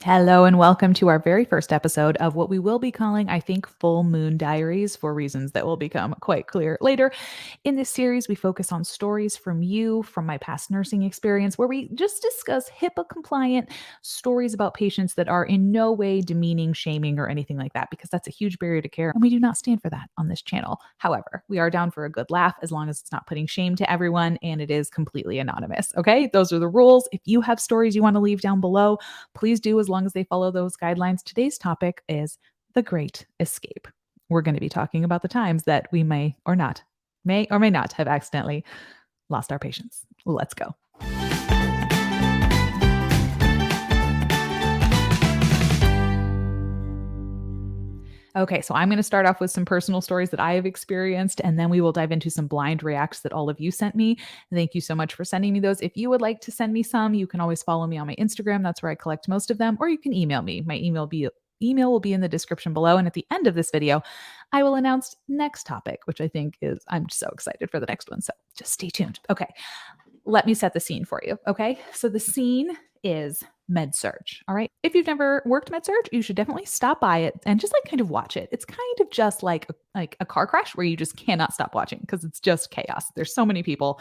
Hello and welcome to our very first episode of what we will be calling, I think, Full Moon Diaries for reasons that will become quite clear later. In this series, we focus on stories from you, from my past nursing experience, where we just discuss HIPAA compliant stories about patients that are in no way demeaning, shaming, or anything like that, because that's a huge barrier to care. And we do not stand for that on this channel. However, we are down for a good laugh as long as it's not putting shame to everyone and it is completely anonymous. Okay, those are the rules. If you have stories you want to leave down below, please do as long as they follow those guidelines. Today's topic is the Great Escape. We're going to be talking about the times that we may or may not have accidentally lost our patients. Let's go. Okay, so I'm going to start off with some personal stories that I have experienced, and then we will dive into some blind reacts that all of you sent me. Thank you so much for sending me those. If you would like to send me some, you can always follow me on my Instagram. That's where I collect most of them, or you can email me. My email will be in the description below. And at the end of this video, I will announce next topic, which I think is, I'm so excited for the next one. So just stay tuned. Okay, let me set the scene for you. Okay, so the scene is med surge. All right. If you've never worked med surge, you should definitely stop by it and just kind of watch it. It's kind of just like a car crash where you just cannot stop watching because it's just chaos. There's so many people.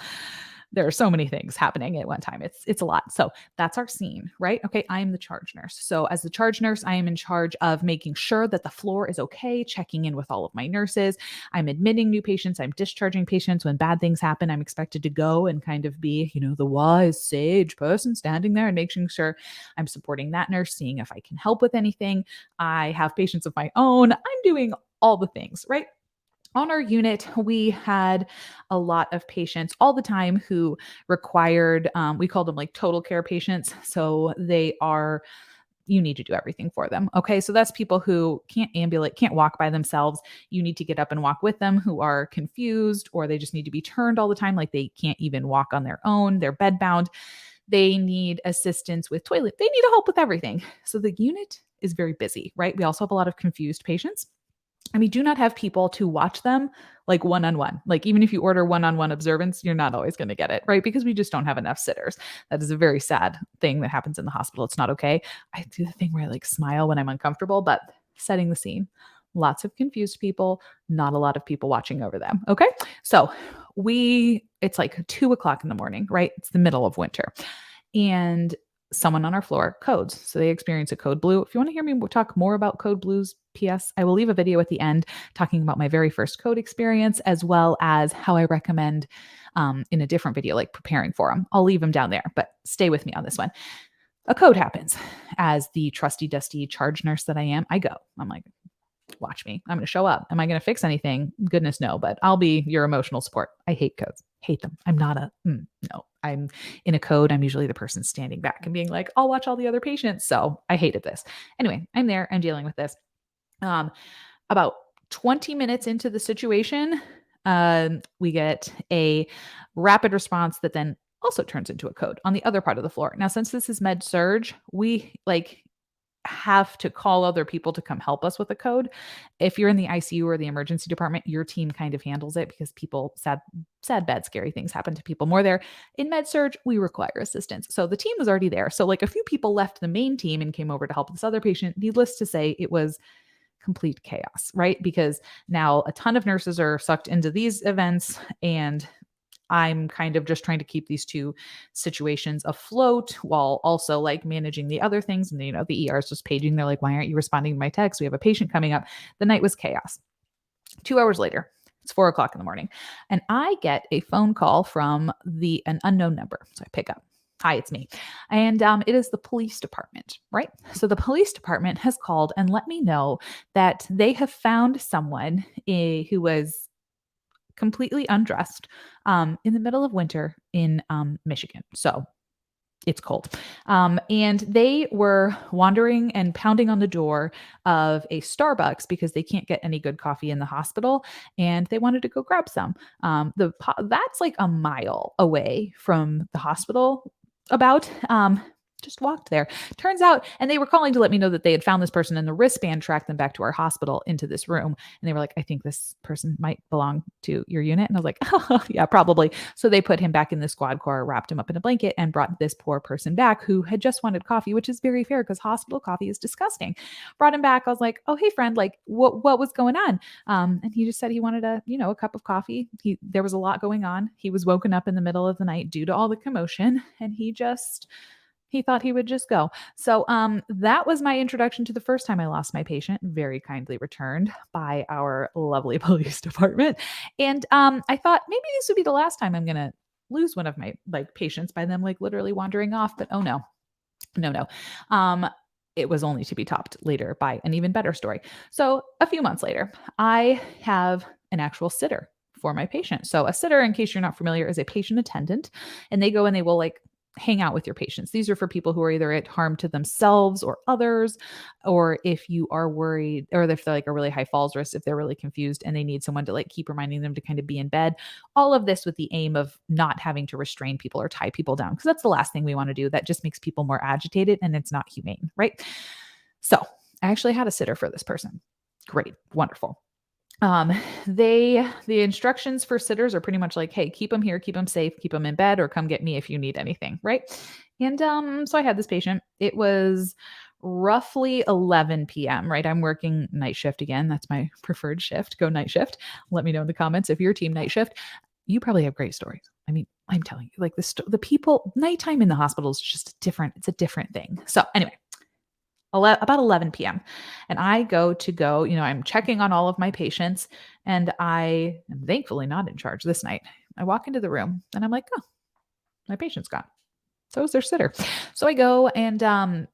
There are so many things happening at one time. It's a lot. So that's our scene, right? Okay, I am the charge nurse. So as the charge nurse, I am in charge of making sure that the floor is okay, checking in with all of my nurses. I'm admitting new patients. I'm discharging patients. When bad things happen, I'm expected to go and kind of be, the wise, sage person standing there and making sure I'm supporting that nurse, seeing if I can help with anything. I have patients of my own. I'm doing all the things, right? On our unit, we had a lot of patients all the time who required, we called them like total care patients. So you need to do everything for them. Okay. So that's people who can't ambulate, can't walk by themselves. You need to get up and walk with them, who are confused, or they just need to be turned all the time. Like they can't even walk on their own. They're bedbound. They need assistance with toilet. They need help with everything. So the unit is very busy, right? We also have a lot of confused patients. And we do not have people to watch them like one-on-one. Like even if you order one-on-one observance, you're not always going to get it, right? Because we just don't have enough sitters. That is a very sad thing that happens in the hospital. It's not okay. I do the thing where I like smile when I'm uncomfortable, but setting the scene. Lots of confused people, not a lot of people watching over them. Okay. So it's like 2 o'clock in the morning, right? It's the middle of winter. And someone on our floor codes. So they experience a code blue. If you want to hear me talk more about code blues, PS, I will leave a video at the end talking about my very first code experience, as well as how I recommend in a different video, like preparing for them. I'll leave them down there, but stay with me on this one. A code happens. As the trusty, dusty charge nurse that I am, I go. I'm like, watch me. I'm going to show up. Am I going to fix anything? Goodness, no, but I'll be your emotional support. I hate codes. Hate them. I'm not no. I'm in a code. I'm usually the person standing back and being like, I'll watch all the other patients. So I hated this. Anyway, I'm there. I'm dealing with this. About 20 minutes into the situation, we get a rapid response that then also turns into a code on the other part of the floor. Now, since this is med surge, we have to call other people to come help us with a code. If you're in the ICU or the emergency department, your team kind of handles it because sad, bad, scary things happen to people more there. In med surge, we require assistance. So the team was already there. So like a few people left the main team and came over to help this other patient. Needless to say, it was complete chaos, right? Because now a ton of nurses are sucked into these events, and I'm kind of just trying to keep these two situations afloat while also like managing the other things. And, the ER is just paging. They're like, why aren't you responding to my text? We have a patient coming up. The night was chaos. 2 hours later, it's 4 o'clock in the morning, and I get a phone call from an unknown number. So I pick up. Hi, it's me. And it is the police department, right? So the police department has called and let me know that they have found someone who was completely undressed in the middle of winter in Michigan. So it's cold. And they were wandering and pounding on the door of a Starbucks because they can't get any good coffee in the hospital. And they wanted to go grab some. That's like a mile away from the hospital about. Just walked there. Turns out, and they were calling to let me know that they had found this person and the wristband tracked them back to our hospital into this room. And they were like, I think this person might belong to your unit. And I was like, oh, yeah, probably. So they put him back in the squad car, wrapped him up in a blanket, and brought this poor person back who had just wanted coffee, which is very fair because hospital coffee is disgusting. Brought him back. I was like, oh, hey, friend, like what was going on? And he just said he wanted a cup of coffee. There was a lot going on. He was woken up in the middle of the night due to all the commotion, and he thought he would just go. So that was my introduction to the first time I lost my patient, very kindly returned by our lovely police department. And I thought maybe this would be the last time I'm going to lose one of my patients by them literally wandering off. But oh no, no. It was only to be topped later by an even better story. So a few months later, I have an actual sitter for my patient. So a sitter, in case you're not familiar, is a patient attendant, and they go and they will hang out with your patients. These are for people who are either at harm to themselves or others, or if you are worried, or if they're a really high falls risk, if they're really confused and they need someone to keep reminding them to kind of be in bed. All of this with the aim of not having to restrain people or tie people down, because that's the last thing we want to do. That just makes people more agitated and it's not humane, right? So I actually had a sitter for this person. Great, wonderful. The instructions for sitters are pretty much like, hey, keep them here, keep them safe, keep them in bed, or come get me if you need anything, right? And so I had this patient. It was roughly 11 p.m., right? I'm working night shift again. That's my preferred shift. Go night shift. Let me know in the comments if you're team night shift. You probably have great stories. I mean, I'm telling you, the people, nighttime in the hospital is just different. It's a different thing. So anyway, about 11 p.m. And I I'm checking on all of my patients, and I am thankfully not in charge this night. I walk into the room and I'm like, oh, my patient's gone. So is their sitter. So I go and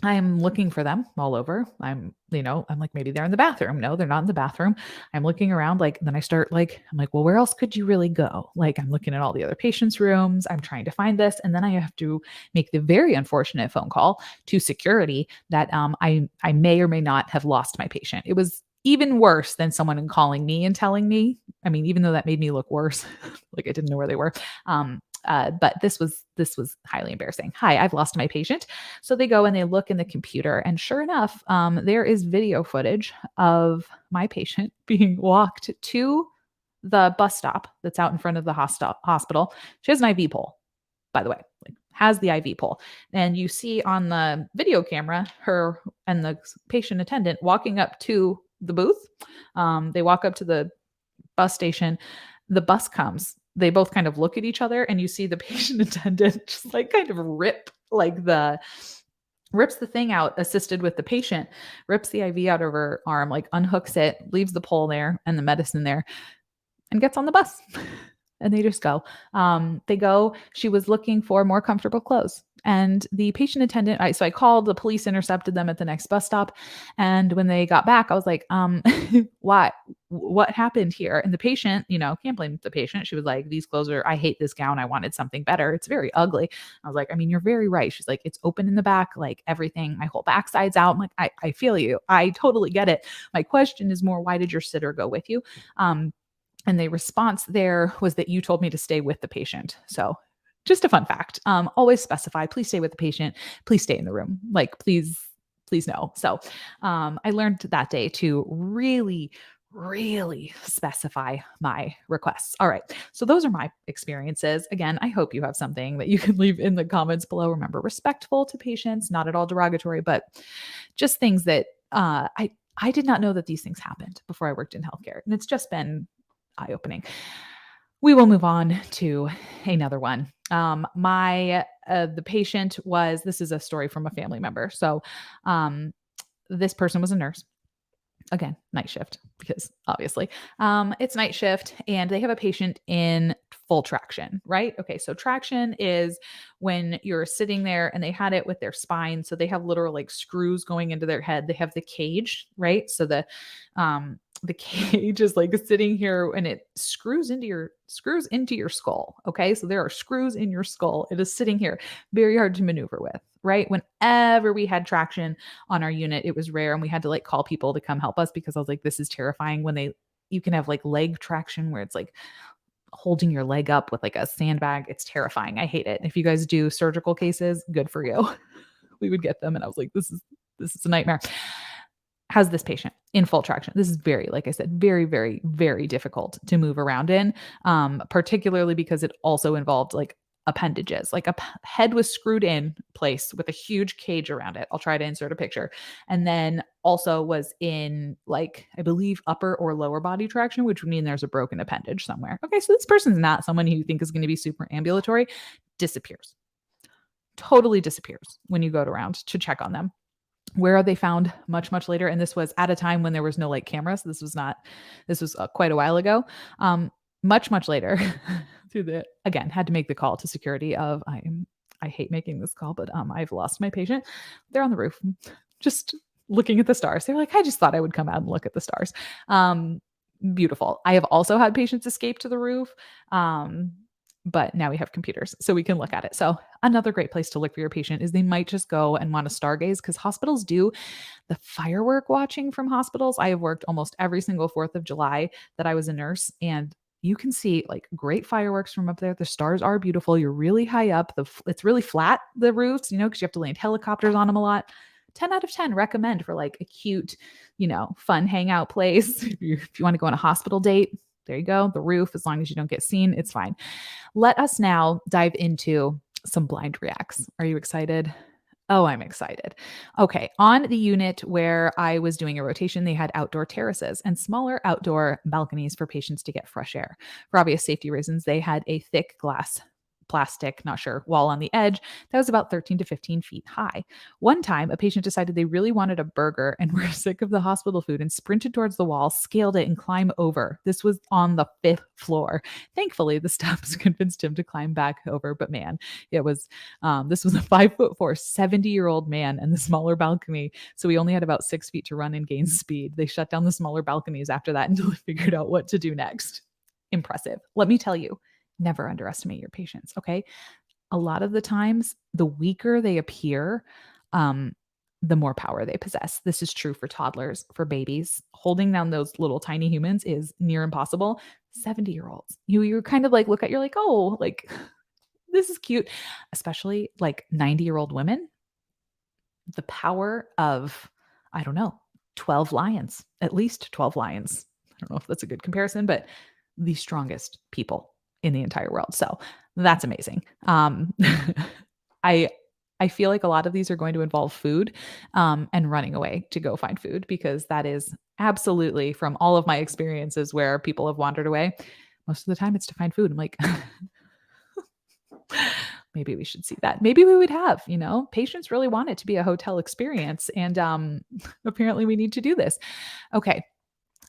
I'm looking for them all over. I'm like, maybe they're in the bathroom. No, they're not in the bathroom. I'm looking around, then I start I'm like, well, where else could you really go? I'm looking at all the other patients' rooms. I'm trying to find this. And then I have to make the very unfortunate phone call to security that I may or may not have lost my patient. It was even worse than someone calling me and telling me. I mean, even though that made me look worse, I didn't know where they were. But this was highly embarrassing. Hi, I've lost my patient. So they go and they look in the computer, and sure enough, there is video footage of my patient being walked to the bus stop that's out in front of the hospital. She has an IV pole, by the way, has the IV pole. And you see on the video camera, her and the patient attendant walking up to the booth. They walk up to the bus station. The bus comes. They both kind of look at each other, and you see the patient attendant just kind of rips the thing out, assisted with the patient, rips the IV out of her arm, unhooks it, leaves the pole there and the medicine there, and gets on the bus. And they just go. They go. She was looking for more comfortable clothes. And the patient attendant, so I called, the police intercepted them at the next bus stop. And when they got back, I was like, what happened here? And the patient, can't blame the patient. She was like, these clothes I hate this gown. I wanted something better. It's very ugly. I was like, I mean, you're very right. She's like, it's open in the back, everything, my whole backside's out. I'm like, I feel you. I totally get it. My question is more, why did your sitter go with you? And the response there was that you told me to stay with the patient. So just a fun fact. Always specify, please stay with the patient. Please stay in the room. Please no. So I learned that day to really, really specify my requests. All right. So those are my experiences. Again, I hope you have something that you can leave in the comments below. Remember, respectful to patients, not at all derogatory, but just things that I did not know that these things happened before I worked in healthcare. And it's just been eye-opening. We will move on to another one. The patient this is a story from a family member. So this person was a nurse. Again, night shift, because obviously it's night shift, and they have a patient in full traction, right? Okay, so traction is when you're sitting there and they had it with their spine. So they have literal screws going into their head. They have the cage, right? So the cage is sitting here, and it screws into your skull. Okay, so there are screws in your skull. It is sitting here, very hard to maneuver with, right? Whenever we had traction on our unit, it was rare, and we had to call people to come help us, because I was like, this is terrifying. When you can have leg traction where it's holding your leg up with like a sandbag. It's terrifying. I hate it. If you guys do surgical cases, good for you. We would get them and I was like, this is a nightmare. Has this patient in full traction. This is very, like I said, very, very, very difficult to move around in, particularly because it also involved like appendages. Like head was screwed in place with a huge cage around it. I'll try to insert a picture. And then also was in like, I believe, upper or lower body traction, which would mean there's a broken appendage somewhere. Okay, so this person's not someone who you think is going to be super ambulatory, disappears. Totally disappears when you go around to check on them. Where are they found? Much, much later. And this was at a time when there was no like cameras. This was quite a while ago. Much, much later again, had to make the call to security of, I hate making this call, but I've lost my patient. They're on the roof, just looking at the stars. They're like, I just thought I would come out and look at the stars. Beautiful. I have also had patients escape to the roof. But now we have computers, so we can look at it. So another great place to look for your patient is they might just go and want to stargaze, because hospitals do the firework watching from hospitals. I have worked almost every single 4th of July that I was a nurse, and you can see like great fireworks from up there. The stars are beautiful. You're really high up. It's really flat, the roofs, because you have to land helicopters on them a lot. 10 out of 10 recommend for like a cute, fun hangout place. If you want to go on a hospital date, there you go. The roof, as long as you don't get seen, it's fine. Let us now dive into some blind reacts. Are you excited? Oh, I'm excited. Okay. On the unit where I was doing a rotation, they had outdoor terraces and smaller outdoor balconies for patients to get fresh air. For obvious safety reasons, they had a thick glass plastic, not sure, wall on the edge that was about 13 to 15 feet high. One time, a patient decided they really wanted a burger and were sick of the hospital food and sprinted towards the wall, scaled it, and climbed over. This was on the 5th floor. Thankfully, the steps convinced him to climb back over, but man, this was a 5'4", 70-year-old man and the smaller balcony. So he only had about 6 feet to run and gain speed. They shut down the smaller balconies after that until they figured out what to do next. Impressive. Let me tell you, never underestimate your patients, okay? A lot of the times, the weaker they appear, the more power they possess. This is true for toddlers, for babies. Holding down those little tiny humans is near impossible. 70-year-olds, you're kind of like, look at, you're like, oh, like, this is cute. Especially like 90-year-old women. The power of, I don't know, 12 lions, at least 12 lions. I don't know if that's a good comparison, but the strongest people in the entire world. So that's amazing. I feel like a lot of these are going to involve food, and running away to go find food, because that is absolutely, from all of my experiences where people have wandered away, most of the time it's to find food. I'm like, maybe we should see that. Maybe we would have, patients really want it to be a hotel experience. And apparently we need to do this. Okay.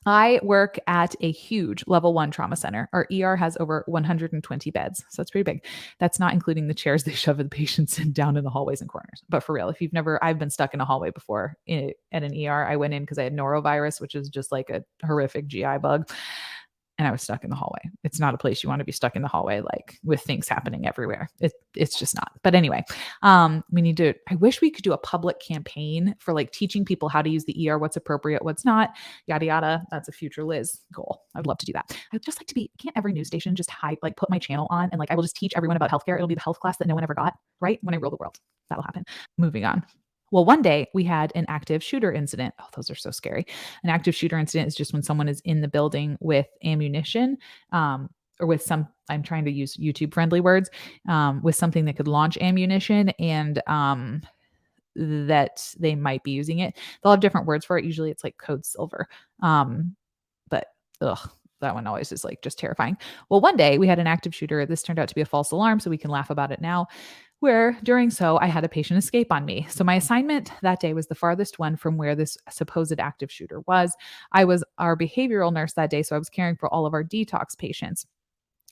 I work at a huge level 1 trauma center. Our ER has over 120 beds. So it's pretty big. That's not including the chairs they shove the patients in down in the hallways and corners. But for real, I've been stuck in a hallway before at an ER. I went in because I had norovirus, which is just like a horrific GI bug. And I was stuck in the hallway. It's not a place you want to be stuck in the hallway, like with things happening everywhere. It's just not. But anyway, I wish we could do a public campaign for like teaching people how to use the ER, what's appropriate, what's not, yada, yada. That's a future Liz goal. I'd love to do that. I'd just like to can't every news station just put my channel on and like, I will just teach everyone about healthcare. It'll be the health class that no one ever got, right? When I rule the world, that'll happen. Moving on. Well, one day we had an active shooter incident. Oh, those are so scary. An active shooter incident is just when someone is in the building with ammunition, or with I'm trying to use YouTube friendly words, with something that could launch ammunition, and that they might be using it. They'll have different words for it. Usually it's like code silver. But that one always is like just terrifying. Well, one day we had an active shooter. This turned out to be a false alarm, so we can laugh about it now, where during so I had a patient escape on me. So my assignment that day was the farthest one from where this supposed active shooter was. I was our behavioral nurse that day, so I was caring for all of our detox patients.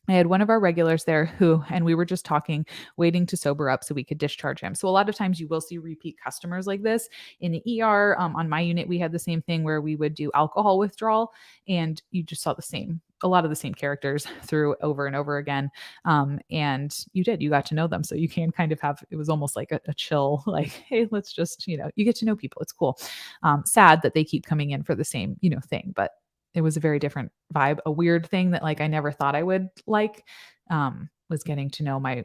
I had one of our regulars there and we were just talking, waiting to sober up so we could discharge him. So a lot of times you will see repeat customers like this in the ER. On my unit, we had the same thing where we would do alcohol withdrawal, and you just saw a lot of the same characters through over and over again. And you got to know them. So you can kind of it was almost like a chill, like, hey, let's just, you get to know people. It's cool. Sad that they keep coming in for the same, thing, but it was a very different vibe. A weird thing that like I never thought I would like was getting to know my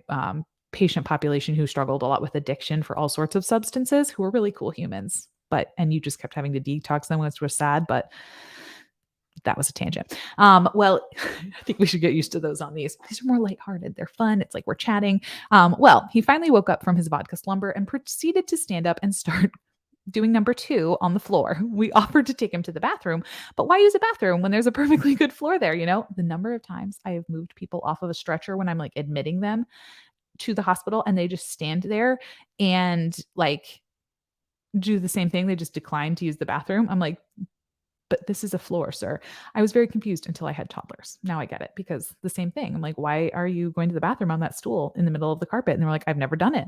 patient population who struggled a lot with addiction for all sorts of substances, who were really cool humans. But and you just kept having to detox them, which was sad. But that was a tangent. Well, I think we should get used to those on these. These are more lighthearted. They're fun. It's like we're chatting. Well, he finally woke up from his vodka slumber and proceeded to stand up and start doing number two on the floor. We offered to take him to the bathroom, but why use a bathroom when there's a perfectly good floor there? You know, the number of times I have moved people off of a stretcher when I'm like admitting them to the hospital and they just stand there and like do the same thing. They just decline to use the bathroom. I'm like, but this is a floor, sir. I was very confused until I had toddlers. Now I get it because the same thing. I'm like, why are you going to the bathroom on that stool in the middle of the carpet? And they're like, I've never done it.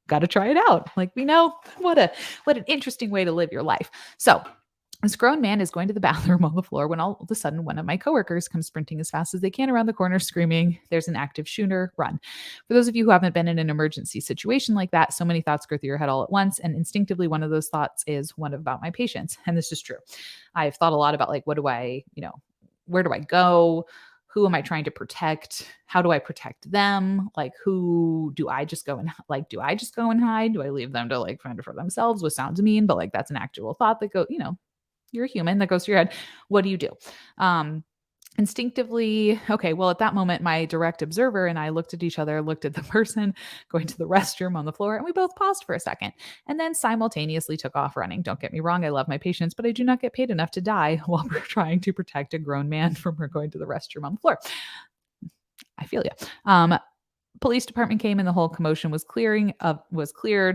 Got to try it out. Like, we know what an interesting way to live your life. So this grown man is going to the bathroom on the floor when all of a sudden one of my coworkers comes sprinting as fast as they can around the corner screaming, there's an active shooter, run. For those of you who haven't been in an emergency situation like that, so many thoughts go through your head all at once. And instinctively, one of those thoughts is one about my patients. And this is true. I've thought a lot about like, what do I, where do I go? Who am I trying to protect? How do I protect them? Like, who do I just go and like, do I just go and hide? Do I leave them to like fend for themselves? Which sounds mean, but like, that's an actual thought that you're a human that goes through your head. What do you do? Instinctively, okay, well, at that moment, my direct observer and I looked at each other, looked at the person going to the restroom on the floor, and we both paused for a second and then simultaneously took off running. Don't get me wrong, I love my patients, but I do not get paid enough to die while we're trying to protect a grown man from going to the restroom on the floor. I feel you. Police department came and the whole commotion was cleared.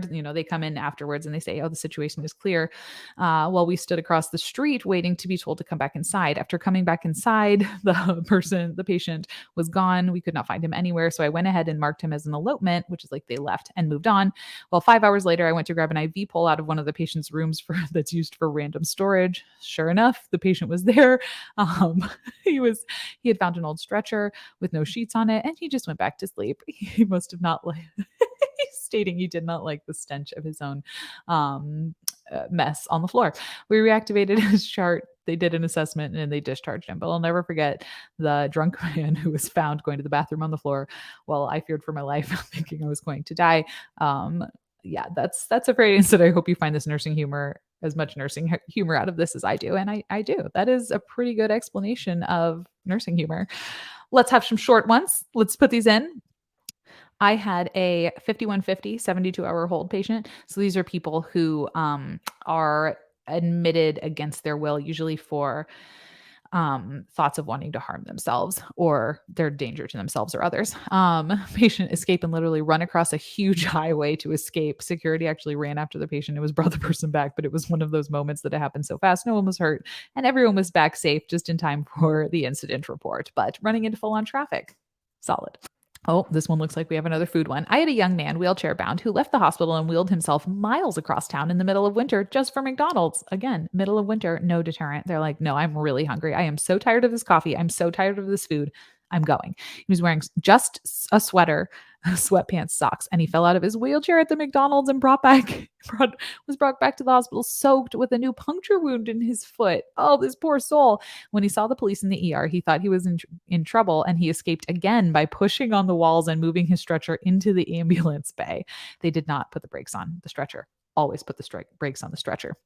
They come in afterwards and they say, oh, the situation is clear. Well, we stood across the street waiting to be told to come back inside. After coming back inside, the patient was gone. We could not find him anywhere. So I went ahead and marked him as an elopement, which is like they left and moved on. Well, 5 hours later, I went to grab an IV pole out of one of the patient's rooms that's used for random storage. Sure enough, the patient was there. He had found an old stretcher with no sheets on it, and he just went back to sleep. He must have not like stating he did not like the stench of his own mess on the floor. We reactivated his chart. They did an assessment and they discharged him. But I'll never forget the drunk man who was found going to the bathroom on the floor. Well, I feared for my life, thinking I was going to die. Yeah, that's a phrase that I hope you find this nursing humor, as much nursing humor out of this as I do. And I do. That is a pretty good explanation of nursing humor. Let's have some short ones. Let's put these in. I had a 5150 72-hour hold patient. So these are people who are admitted against their will, usually for thoughts of wanting to harm themselves or their danger to themselves or others. Patient escape and literally run across a huge highway to escape. Security actually ran after the patient. It was brought the person back, but it was one of those moments that it happened so fast. No one was hurt and everyone was back safe just in time for the incident report, but running into full on traffic. Solid. Oh, this one looks like we have another food one. I had a young man, wheelchair bound, who left the hospital and wheeled himself miles across town in the middle of winter just for McDonald's. Again, middle of winter, no deterrent. They're like, no, I'm really hungry. I am so tired of this coffee. I'm so tired of this food. I'm going. He was wearing just a sweater, sweatpants, socks, and he fell out of his wheelchair at the McDonald's and was brought back to the hospital soaked with a new puncture wound in his foot. Oh, this poor soul. When he saw the police in the ER, he thought he was in trouble, and he escaped again by pushing on the walls and moving his stretcher into the ambulance bay. They did not put the brakes on the stretcher. Always put the brakes on the stretcher.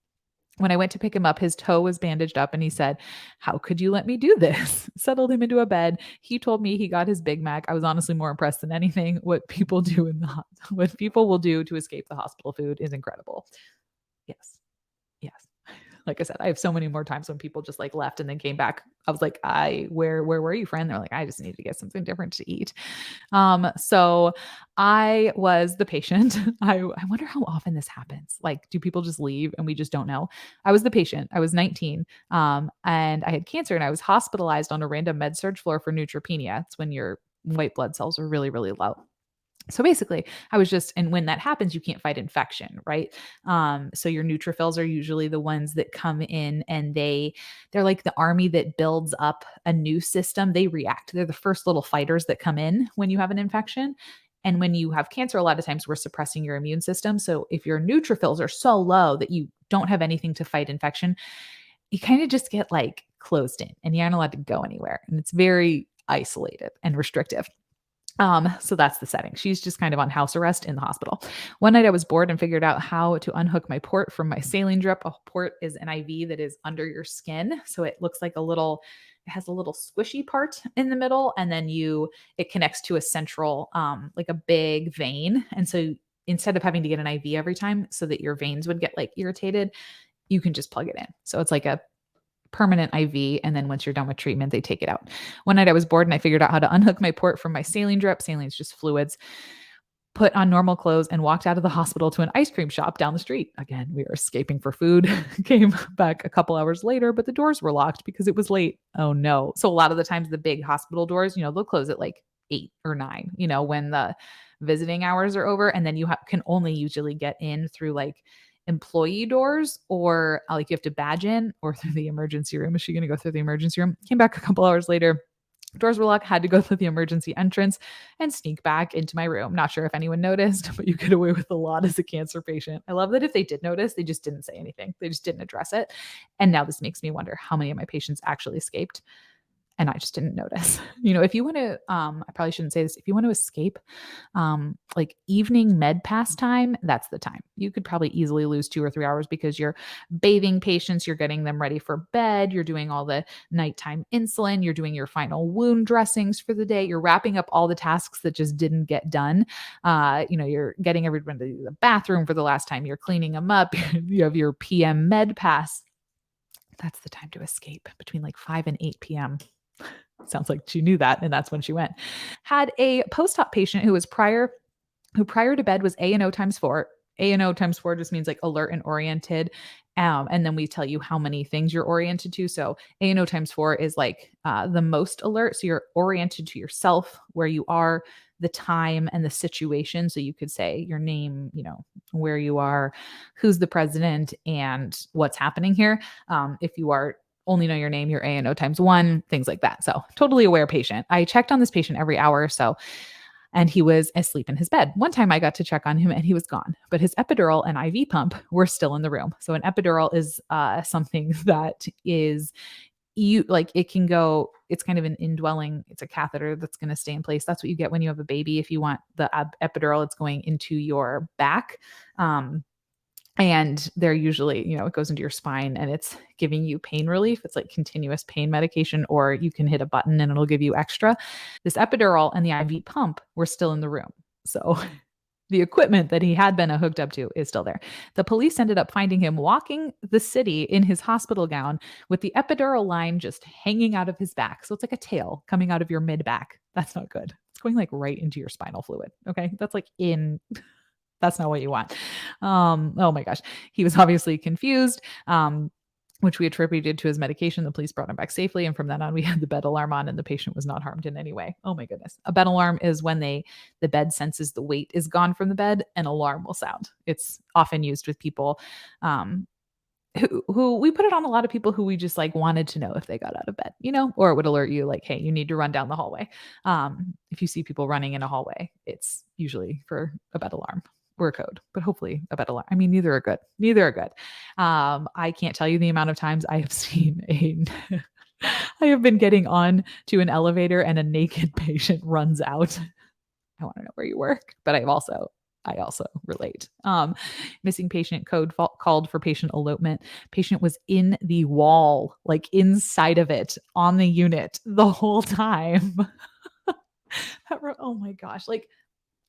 When I went to pick him up, his toe was bandaged up and he said, how could you let me do this? Settled him into a bed. He told me he got his Big Mac. I was honestly more impressed than anything. What people will do to escape the hospital food is incredible. Yes. Yes. Like I said, I have so many more times when people just like left and then came back. I was like, where were you, friend? They're like, I just need to get something different to eat. So I was the patient. I wonder how often this happens. Like, do people just leave and we just don't know? I was the patient. I was 19. And I had cancer and I was hospitalized on a random med surg floor for neutropenia. It's when your white blood cells are really, really low. So basically, and when that happens, you can't fight infection, right? So your neutrophils are usually the ones that come in and they're like the army that builds up a new system. They react. They're the first little fighters that come in when you have an infection. And when you have cancer, a lot of times we're suppressing your immune system. So if your neutrophils are so low that you don't have anything to fight infection, you kind of just get like closed in and you aren't allowed to go anywhere. And it's very isolated and restrictive. So that's the setting. She's just kind of on house arrest in the hospital. One night I was bored and figured out how to unhook my port from my saline drip. A port is an IV that is under your skin. So it looks like it has a little squishy part in the middle. And then it connects to a central, like a big vein. And so instead of having to get an IV every time so that your veins would get like irritated, you can just plug it in. So it's like a permanent IV. And then once you're done with treatment, they take it out. One night I was bored and I figured out how to unhook my port from my saline drip. Saline is just fluids. Put on normal clothes and walked out of the hospital to an ice cream shop down the street. Again, we were escaping for food. Came back a couple hours later, but the doors were locked because it was late. Oh no. So a lot of the times the big hospital doors, they'll close at like 8 or 9, when the visiting hours are over. And then can only usually get in through like employee doors or like you have to badge in or through the emergency room. Is she going to go through the emergency room? Came back a couple hours later. Doors were locked, had to go through the emergency entrance and sneak back into my room. Not sure if anyone noticed, but you get away with a lot as a cancer patient. I love that if they did notice, they just didn't say anything. They just didn't address it. And now this makes me wonder how many of my patients actually escaped and I just didn't notice. If you want to, I probably shouldn't say this, if you want to escape, like evening med pass time, that's the time. You could probably easily lose 2 or 3 hours because you're bathing patients, you're getting them ready for bed, you're doing all the nighttime insulin, you're doing your final wound dressings for the day, you're wrapping up all the tasks that just didn't get done. You're getting everyone to the bathroom for the last time, you're cleaning them up, you have your PM med pass. That's the time to escape between like 5 and 8 p.m. Sounds like she knew that, and that's when she went. Had a post-op patient who prior to bed was A&O times 4. A&O times 4 just means like alert and oriented. And then we tell you how many things you're oriented to. So A&O times 4 is like the most alert. So you're oriented to yourself, where you are, the time, and the situation. So you could say your name, where you are, who's the president, and what's happening here. If you are only know your name, your A&O times 1, things like that. So totally aware patient. I checked on this patient every hour or so, and he was asleep in his bed. One time I got to check on him and he was gone, but his epidural and IV pump were still in the room. So an epidural is something that is it can go, it's kind of an indwelling, it's a catheter that's going to stay in place. That's what you get when you have a baby. If you want the epidural, it's going into your back. And they're usually, it goes into your spine and it's giving you pain relief. It's like continuous pain medication, or you can hit a button and it'll give you extra. This epidural and the IV pump were still in the room. So the equipment that he had been hooked up to is still there. The police ended up finding him walking the city in his hospital gown with the epidural line just hanging out of his back. So it's like a tail coming out of your mid back. That's not good. It's going like right into your spinal fluid. Okay. That's not what you want. Oh my gosh. He was obviously confused, which we attributed to his medication. The police brought him back safely. And from then on, we had the bed alarm on and the patient was not harmed in any way. Oh my goodness. A bed alarm is when the bed senses the weight is gone from the bed, an alarm will sound. It's often used with people, who we put it on a lot of people who we just like wanted to know if they got out of bed, or it would alert you like, hey, you need to run down the hallway. If you see people running in a hallway, it's usually for a bed alarm or a code, but hopefully a bed alarm. I mean, neither are good. I can't tell you the amount of times I have seen I have been getting on to an elevator and a naked patient runs out. I want to know where you work, but I also relate. Missing patient code called for patient elopement. Patient was in the wall, like inside of it on the unit the whole time. Oh my gosh. Like,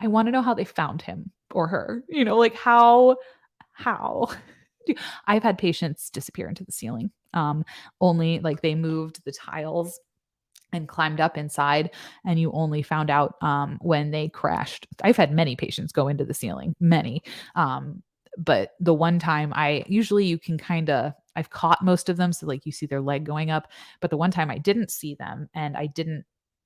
I want to know how they found him or her, like how I've had patients disappear into the ceiling. Only like they moved the tiles and climbed up inside, and you only found out when they crashed. I've had many patients go into the ceiling, many. But the one time I've caught most of them. So like you see their leg going up, but the one time I didn't see them and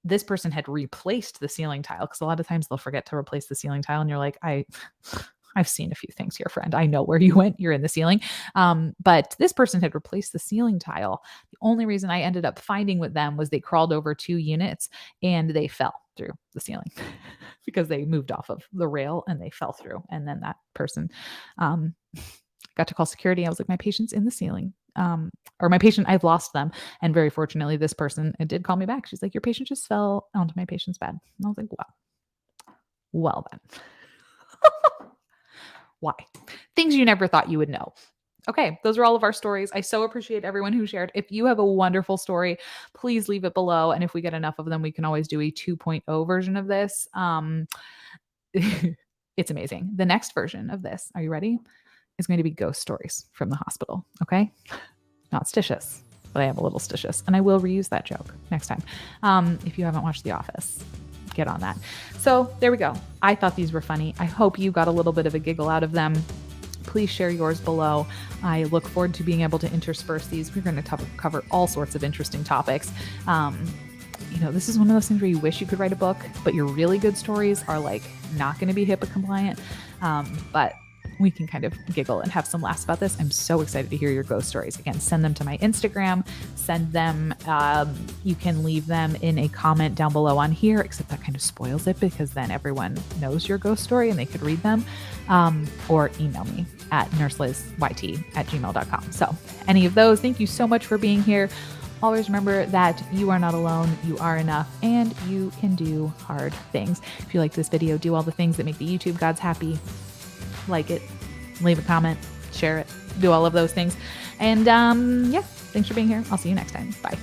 this person had replaced the ceiling tile, because a lot of times they'll forget to replace the ceiling tile and you're like, I've seen a few things here, friend. I know where you went. You're in the ceiling. But this person had replaced the ceiling tile. The only reason I ended up finding with them was they crawled over 2 units and they fell through the ceiling because they moved off of the rail and they fell through. And then that person got to call security. I was like, my patient's in the ceiling. or my patient, I've lost them. And very fortunately, this person did call me back. She's like, your patient just fell onto my patient's bed. And I was like, well then. Why? Things you never thought you would know. Okay, those are all of our stories. I so appreciate everyone who shared. If you have a wonderful story, please leave it below. And if we get enough of them, we can always do a 2.0 version of this. It's amazing. The next version of this, are you ready? Is going to be ghost stories from the hospital. Okay. Not stitious, but I have a little stitious. And I will reuse that joke next time. If you haven't watched The Office, get on that. So there we go. I thought these were funny. I hope you got a little bit of a giggle out of them. Please share yours below. I look forward to being able to intersperse these. We're going to cover all sorts of interesting topics. This is one of those things where you wish you could write a book, but your really good stories are like not going to be HIPAA compliant. But we can kind of giggle and have some laughs about this. I'm so excited to hear your ghost stories. Again, send them to my Instagram, send them, you can leave them in a comment down below on here, except that kind of spoils it because then everyone knows your ghost story and they could read them, or email me at nurselizYT@gmail.com. So any of those, thank you so much for being here. Always remember that you are not alone, you are enough, and you can do hard things. If you like this video, do all the things that make the YouTube gods happy. Like it, leave a comment, share it, do all of those things. And thanks for being here. I'll see you next time. Bye.